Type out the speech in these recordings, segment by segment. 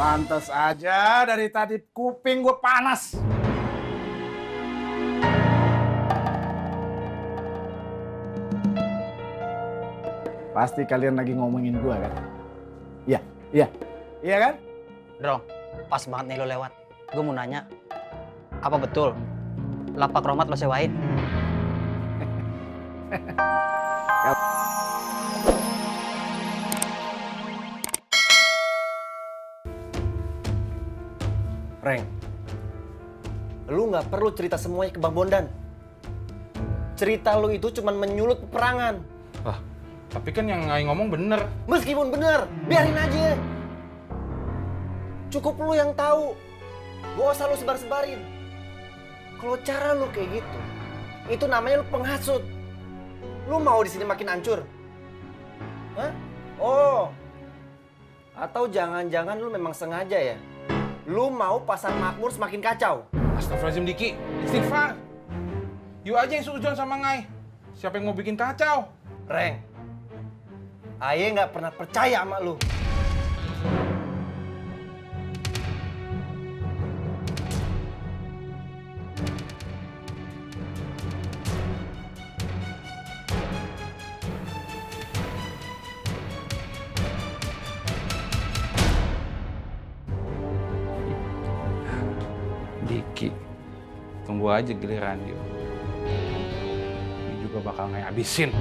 Pantes aja dari tadi kuping gue panas. Pasti kalian lagi ngomongin gue kan? Iya kan? Bro, pas banget nih lo lewat. Gue mau nanya, apa betul lapak Romat lo sewain? Reng, lu nggak perlu cerita semuanya ke Bang Bondan. Cerita lu itu cuma menyulut peperangan. Wah, tapi kan yang Ngai ngomong bener. Meskipun bener, biarin aja. Cukup lu yang tahu. Gak usah lu sebar-sebarin. Kalau cara lu kayak gitu, itu namanya lu penghasut. Lu mau di sini makin hancur? Hah? Oh. Atau jangan-jangan lu memang sengaja ya? Lu mau pasar makmur semakin kacau? Astagfirullahaladzim Diki, istighfar. Yuk aja yang sujon sama Ngai. Siapa yang mau bikin kacau? Reng, Aye nggak pernah percaya sama lu. Diki, tunggu aja giliran dia. Ini juga bakal Ngai habisin.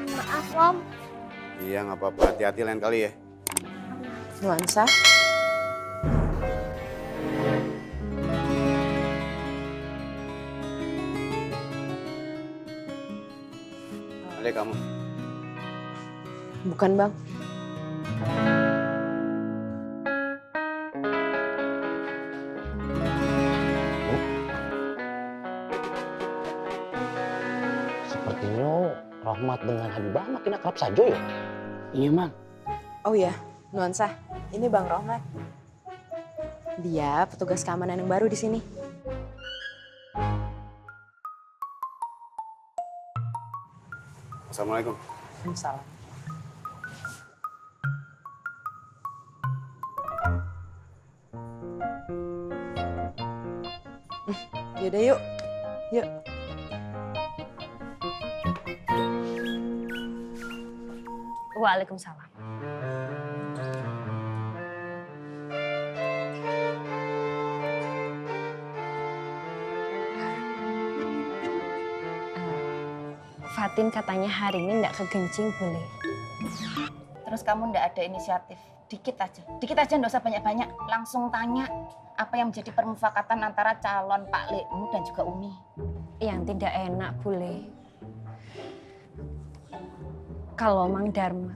Maaf, Om. Iya nggak apa-apa, hati-hati lain kali ya. Nuansa. Ada kamu. Bukan, Bang. Sepertinya Rohmat dengan Habibah makin akrab saja ya? Iya, Mang. Oh iya, Nuansa. Ini Bang Rohmat. Dia petugas keamanan yang baru di sini. Assalamualaikum. Salam. Yaudah yuk. Yuk. Waalaikumsalam. Fatin katanya hari ini nggak kegencing boleh. Terus kamu ndak ada inisiatif, dikit aja ndak usah banyak-banyak, langsung tanya apa yang menjadi permufakatan antara calon Pak Lekmu dan juga Umi. Yang tidak enak boleh. Kalau Mang Dharma,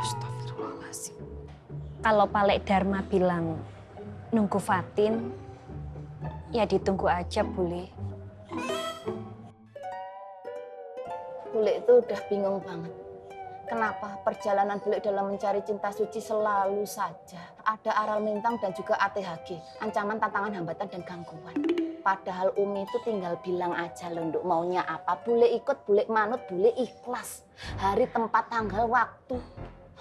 astagfirullahaladzim. Kalau Pak Lek Dharma bilang nunggu Fatin, ya ditunggu aja boleh. Bule itu udah bingung banget. Kenapa perjalanan Bule dalam mencari cinta suci selalu saja ada aral melintang dan juga ATHG, ancaman, tantangan, hambatan, dan gangguan. Padahal Umi itu tinggal bilang aja loh, Nduk, maunya apa. Bule ikut, bule manut, bule ikhlas. Hari, tempat, tanggal, waktu.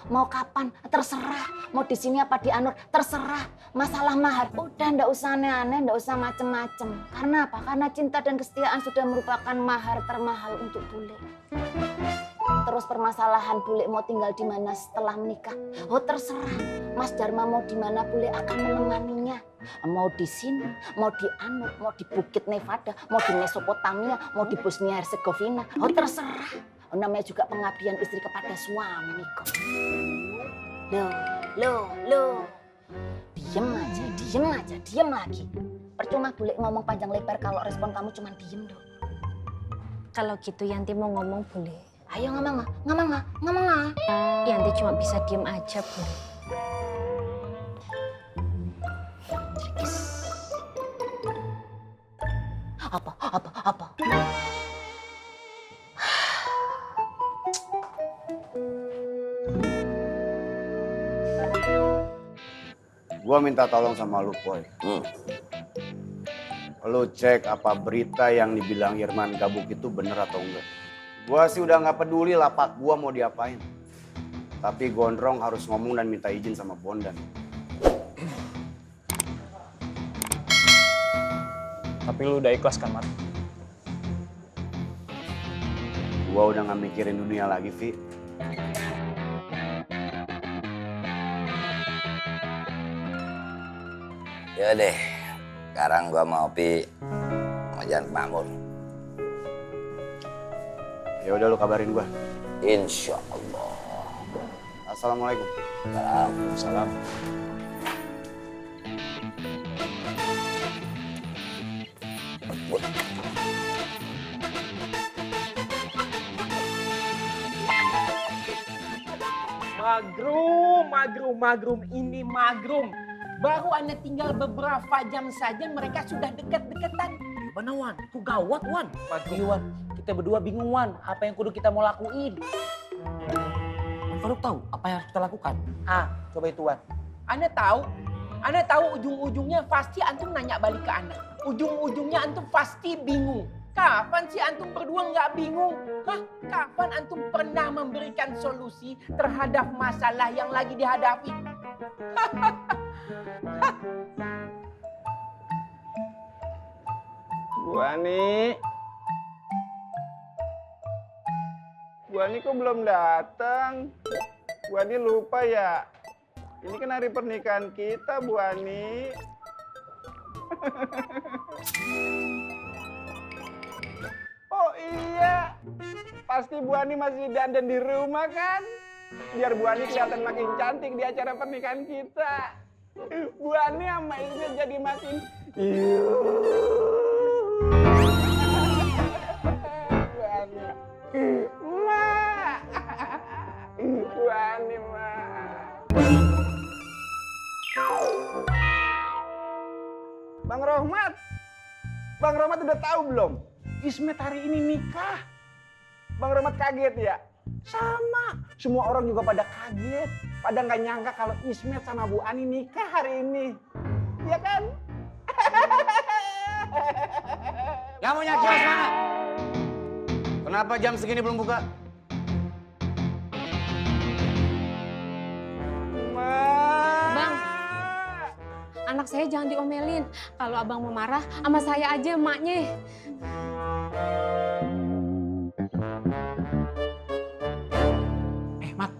Mau kapan, terserah. Mau di sini apa di Anur, terserah. Masalah mahar, udah ndak usah aneh-aneh, ndak usah macem-macem. Karena apa? Karena cinta dan kesetiaan sudah merupakan mahar termahal untuk bule. Terus permasalahan bule mau tinggal di mana setelah menikah, oh terserah. Mas Dharma mau di mana bule akan menemaninya. Mau di sini, mau di Anur, mau di Bukit Nevada, mau di Mesopotamia, mau di Bosnia Herzegovina, oh terserah. Oh, namanya juga pengabdian istri kepada suami kok. Loh. Diem lagi. Percuma bule ngomong panjang lebar kalau respon kamu cuma diem dong. Kalau gitu Yanti mau ngomong boleh. Ayo ngomong. Yanti cuma bisa diem aja boleh. Apa? Gua minta tolong sama lu, Boy. Lu cek apa berita yang dibilang Irman Gabuk itu bener atau enggak. Gua sih udah nggak peduli lapak gua mau diapain. Tapi Gondrong harus ngomong dan minta izin sama Bondan. Tapi lu udah ikhlas kan, Mat? Gua udah nggak mikirin dunia lagi, Vi. Ya deh, sekarang gua mau jalan ke Makmur. Ya udah lu kabarin gua. Insya Allah. Assalamualaikum. Waalaikumsalam. Magrum, ini magrum. Baru Anda tinggal beberapa jam saja mereka sudah dekat-dekatan. Gimana Wan? Itu gawat Wan. Wan, kita berdua bingung Wan, apa yang kudu kita mau lakuin. Wan Faruk tahu apa yang harus kita lakukan? Coba itu Wan. Anda tahu ujung-ujungnya pasti antum nanya balik ke Anda. Ujung-ujungnya antum pasti bingung. Kapan sih antum berdua nggak bingung? Kapan antum pernah memberikan solusi terhadap masalah yang lagi dihadapi? Bu Ani kok belum datang? Bu Ani lupa ya? Ini kan hari pernikahan kita, Bu Ani. Oh iya, pasti Bu Ani masih dandan di rumah kan? Biar Bu Ani kelihatan makin cantik di acara pernikahan kita. Bu Ani sama Ismet jadi makin Bu Ani, Bu Ani, Bang Rohmat udah tahu belum? Ismet hari ini nikah. Bang Rohmat kaget ya? Sama, semua orang juga pada kaget. Pada nggak nyangka kalau Ismet sama Bu Ani nikah hari ini. Iya kan? Yang punya kios mana? Kenapa jam segini belum buka? Bang, anak saya jangan diomelin. Kalau abang mau marah, sama saya aja emaknya. Mat,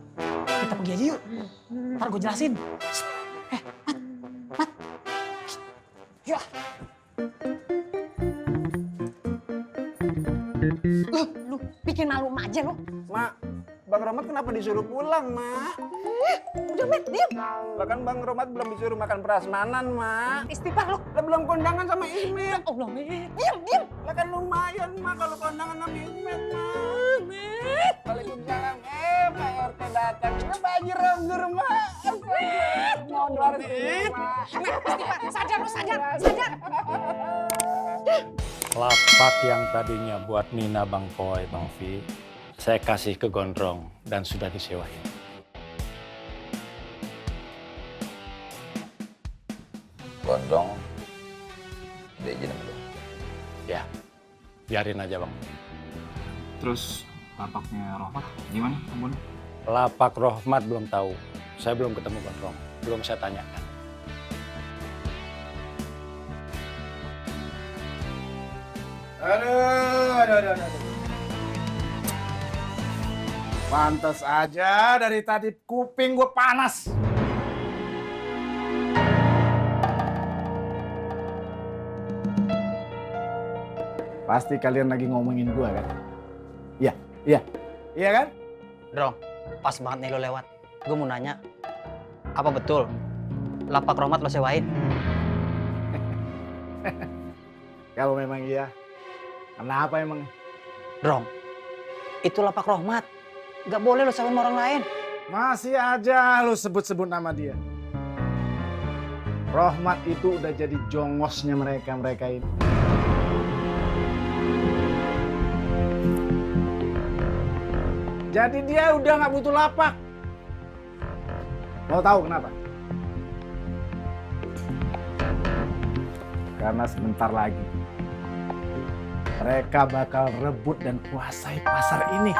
kita pergi aja yuk. Ntar gue jelasin. Mat. Yuk. Lu bikin malu emak aja lu. Mak, Bang Rohmat kenapa disuruh pulang, Mak? Udah, Met, diam. Lah kan Bang Rohmat belum disuruh makan prasmanan, Mak. Istighfar lu. Lah belum kondangan sama Ismet. Allah, Met. Diam. Lah kan lumayan, Mak, kalau kondangan sama Ismet, Mak. Met. Waalaikumsalam. Pak RT datang. Ini baju ronggur, Mak. Mau ngeluarin Mak. Istighfar. Sadar lu, sadar. Lapak yang tadinya buat Nina, Bang Poy, Bang Vi, saya kasih ke Gondrong dan sudah disewain. Gondrong, udah izin belum? Ya, biarin aja Bang. Terus lapaknya Rohmat gimana, Bun? Lapak Rohmat belum tahu. Saya belum ketemu Gondrong, belum saya tanyakan. Aduh. Pantes aja dari tadi kuping gue panas. Pasti kalian lagi ngomongin gue kan? Iya kan? Drong, pas banget nih lo lewat. Gue mau nanya, apa betul lapak Rohmat lo sewain? Kalau memang iya, kenapa emang? Drong, itu lapak Rohmat. Gak boleh lo sewain sama orang lain. Masih aja lo sebut-sebut nama dia. Rohmat itu udah jadi jongosnya mereka ini. Jadi dia udah nggak butuh lapak. Mau tahu kenapa? Karena sebentar lagi mereka bakal rebut dan kuasai pasar ini.